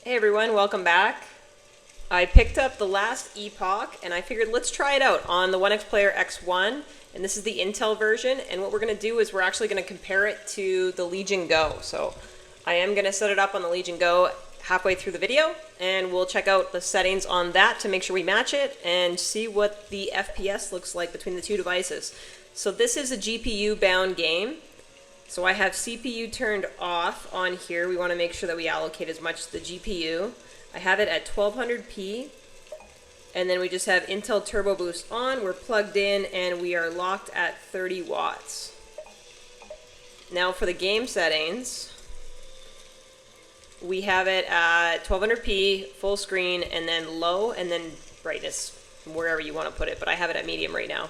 Hey everyone, welcome back. I picked up the last Epoch and I figured let's try it out on the Onexplayer X1, and this is the Intel version, and what we're going to do is we're actually going to compare it to the Legion Go. So I am going to set it up on the Legion Go halfway through the video, and we'll check out the settings on that to make sure we match it and see what the FPS looks like between the two devices. So this is a GPU bound game. So I have CPU turned off on here. We want to make sure that we allocate as much to the GPU. I have it at 1200p, and then we just have Intel Turbo Boost on. We're plugged in, and we are locked at 30 watts. Now for the game settings, we have it at 1200p, full screen, and then low, and then brightness, wherever you want to put it, but I have it at medium right now.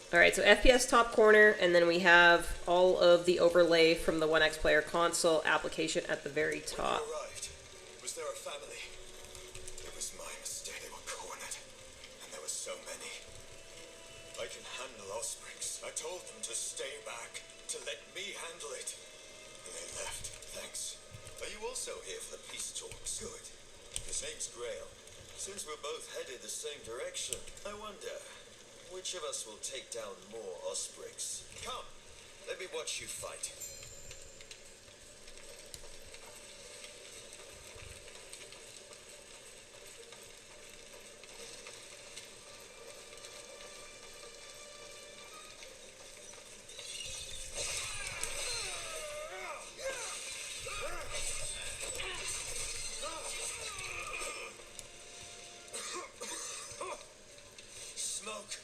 Alright, so FPS top corner, and then we have all of the overlay from the Onexplayer console application at the very top. Was there a family? It was my mistake. They were cornered, and there were so many. I can handle Ospreys. I told them to stay back, to let me handle it. And they left. Thanks. Are you also here for the peace talks? Good. His name's Grail. Since we're both headed the same direction, I wonder, which of us will take down more Ospreys? Come, let me watch you fight. Smoke.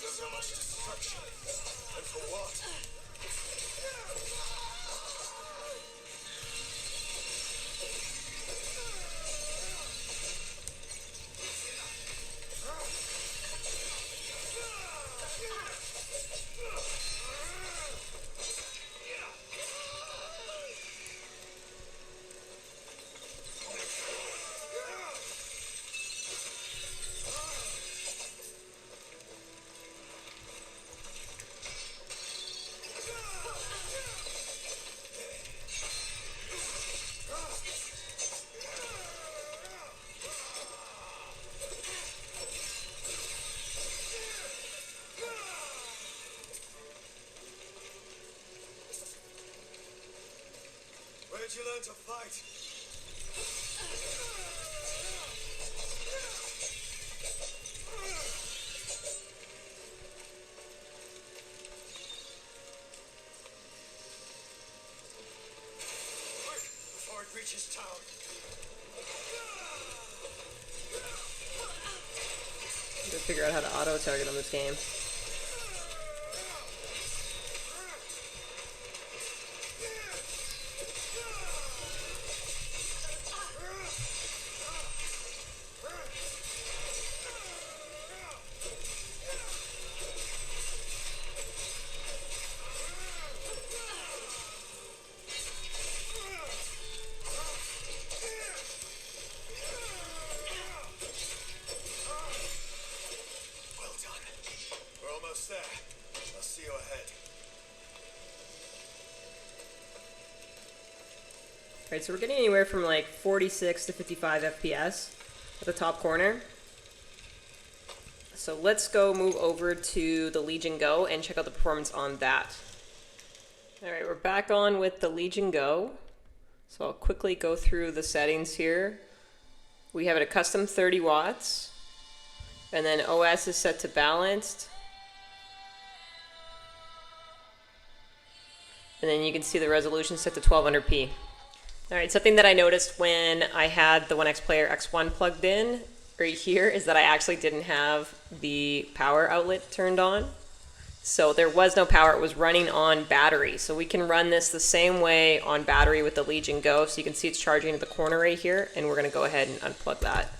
So much destruction. And for what? Where'd you learn to fight? Quick, before it reaches town. To figure out how to auto target on this game. Well done. We're almost there. I'll see you ahead. Alright, so we're getting anywhere from like 46 to 55 FPS at the top corner. So let's go move over to the Legion Go and check out the performance on that. Alright, we're back on with the Legion Go. So I'll quickly go through the settings here. We have it at custom 30 watts. And then OS is set to balanced. And then you can see the resolution set to 1200p. Alright, something that I noticed when I had the Onexplayer X1 plugged in right here is that I actually didn't have the power outlet turned on. So there was no power, it was running on battery. So we can run this the same way on battery with the Legion Go. So you can see it's charging at the corner right here, and we're gonna go ahead and unplug that.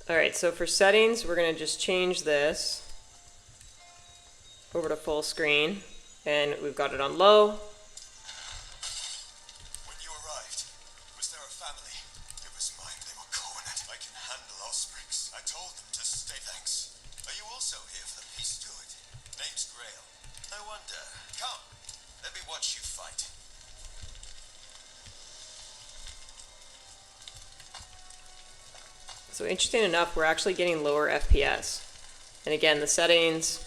All right, so for settings, we're gonna just change this over to full screen, and we've got it on low. When you arrived, was there a family? It was mine, they were cornered. I can handle Ospreys. I told them to stay. Thanks. Are you also here for the peace druid? Name's Grail. I wonder. Come, let me watch you fight. So interesting enough, we're actually getting lower FPS. And again, the settings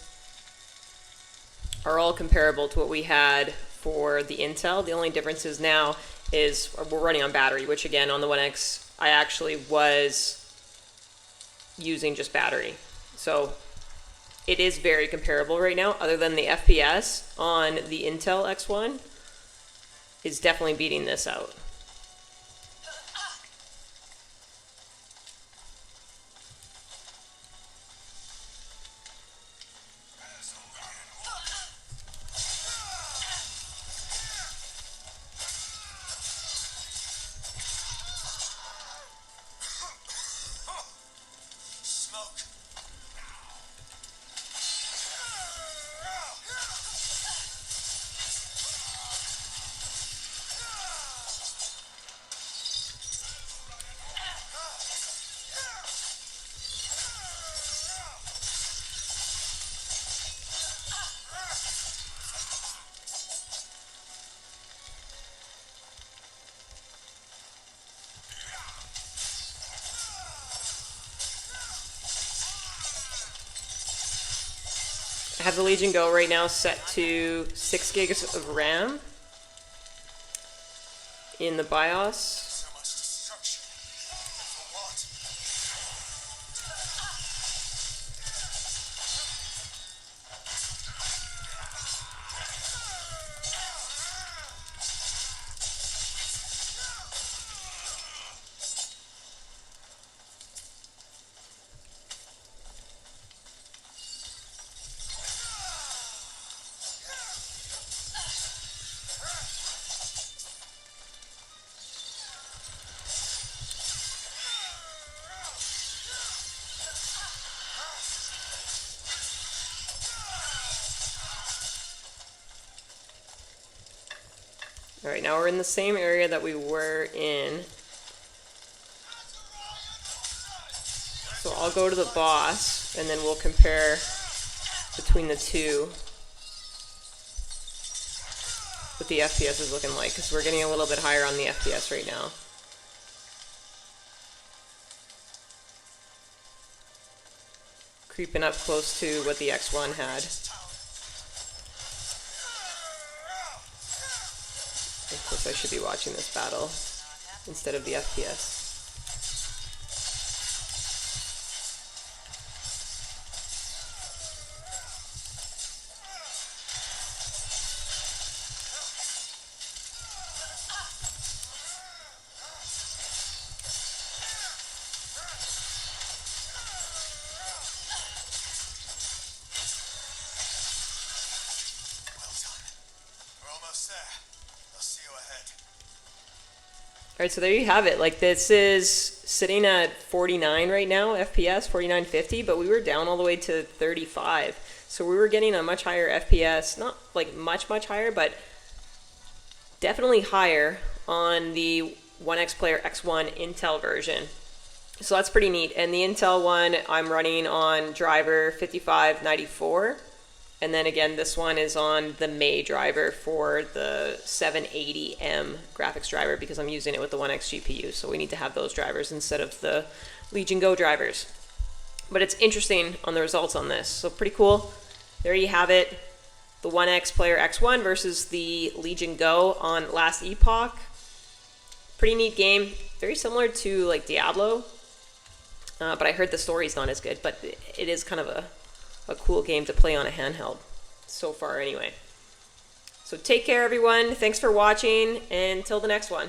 are all comparable to what we had for the Intel. The only difference is now is we're running on battery, which again on the One X, I actually was using just battery. So it is very comparable right now, other than the FPS on the Intel X1 is definitely beating this out. I have the Legion Go right now set to 6 gigs of RAM in the BIOS. So much destruction. For what? All right, now we're in the same area that we were in. So I'll go to the boss, and then we'll compare between the two what the FPS is looking like, because we're getting a little bit higher on the FPS right now. Creeping up close to what the X1 had. Of course, I should be watching this battle instead of the FPS. Alright, so there you have it. Like, this is sitting at 49 right now, FPS, 4950, but we were down all the way to 35. So we were getting a much higher FPS, not like much higher, but definitely higher on the Onexplayer X1 Intel version. So that's pretty neat. And the Intel one, I'm running on driver 5594. And then again, this one is on the May driver for the 780M graphics driver because I'm using it with the One X GPU. So we need to have those drivers instead of the Legion Go drivers. But it's interesting on the results on this. So pretty cool. There you have it. The Onexplayer X1 versus the Legion Go on last Epoch. Pretty neat game. Very similar to like Diablo. But I heard the story's not as good. But it is kind of a cool game to play on a handheld so far anyway. So take care everyone, thanks for watching, and until the next one.